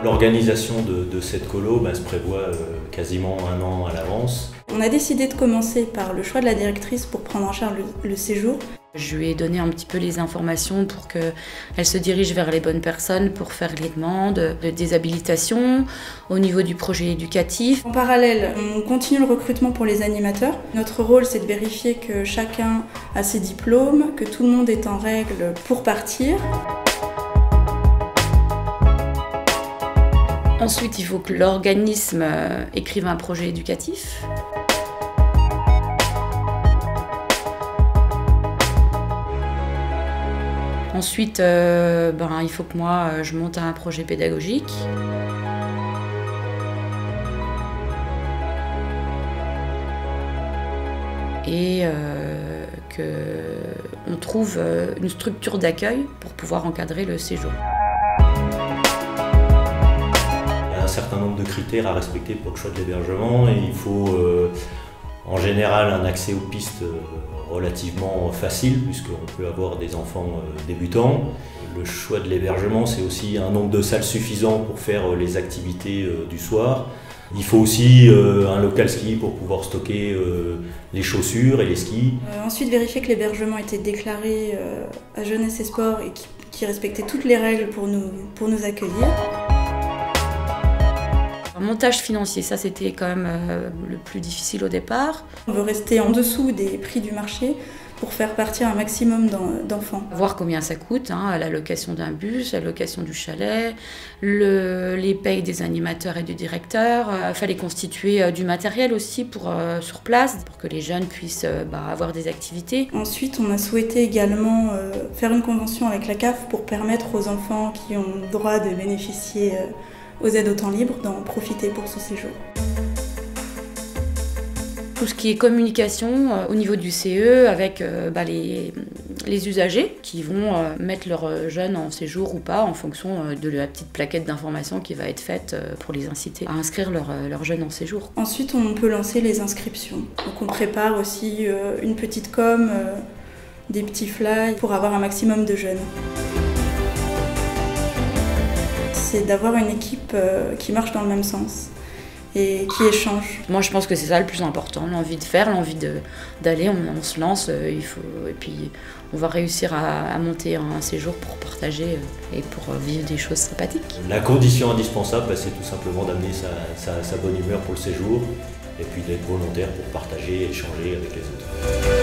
L'organisation de cette colo se prévoit quasiment un an à l'avance. On a décidé de commencer par le choix de la directrice pour prendre en charge le séjour. Je lui ai donné un petit peu les informations pour qu'elle se dirige vers les bonnes personnes pour faire les demandes de déshabilitation au niveau du projet éducatif. En parallèle, on continue le recrutement pour les animateurs. Notre rôle, c'est de vérifier que chacun a ses diplômes, que tout le monde est en règle pour partir. Ensuite, il faut que l'organisme écrive un projet éducatif. Ensuite, il faut que moi, je monte un projet pédagogique. Et qu'on trouve une structure d'accueil pour pouvoir encadrer le séjour. Un certain nombre de critères à respecter pour le choix de l'hébergement et il faut en général un accès aux pistes relativement facile puisqu'on peut avoir des enfants débutants. Le choix de l'hébergement, c'est aussi un nombre de salles suffisant pour faire les activités du soir. Il faut aussi un local ski pour pouvoir stocker les chaussures et les skis. Ensuite, vérifier que l'hébergement était déclaré à Jeunesse et Sport et qui respectait toutes les règles pour nous accueillir. Montage financier, ça c'était quand même le plus difficile au départ. On veut rester en dessous des prix du marché pour faire partir un maximum d'enfants. Voir combien ça coûte, la location d'un bus, la location du chalet, les payes des animateurs et du directeur. Il fallait constituer du matériel aussi sur place pour que les jeunes puissent avoir des activités. Ensuite, on a souhaité également faire une convention avec la CAF pour permettre aux enfants qui ont le droit de bénéficier aux aides au temps libre d'en profiter pour ce séjour. Tout ce qui est communication au niveau du CE avec les usagers qui vont mettre leurs jeunes en séjour ou pas en fonction de la petite plaquette d'information qui va être faite pour les inciter à inscrire leurs jeunes en séjour. Ensuite, on peut lancer les inscriptions. Donc on prépare aussi une petite com, des petits flyers pour avoir un maximum de jeunes. C'est d'avoir une équipe qui marche dans le même sens et qui échange. Moi je pense que c'est ça le plus important, l'envie de faire, l'envie d'aller, on se lance, et puis on va réussir à monter un séjour pour partager et pour vivre des choses sympathiques. La condition indispensable, c'est tout simplement d'amener sa bonne humeur pour le séjour et puis d'être volontaire pour partager et échanger avec les autres.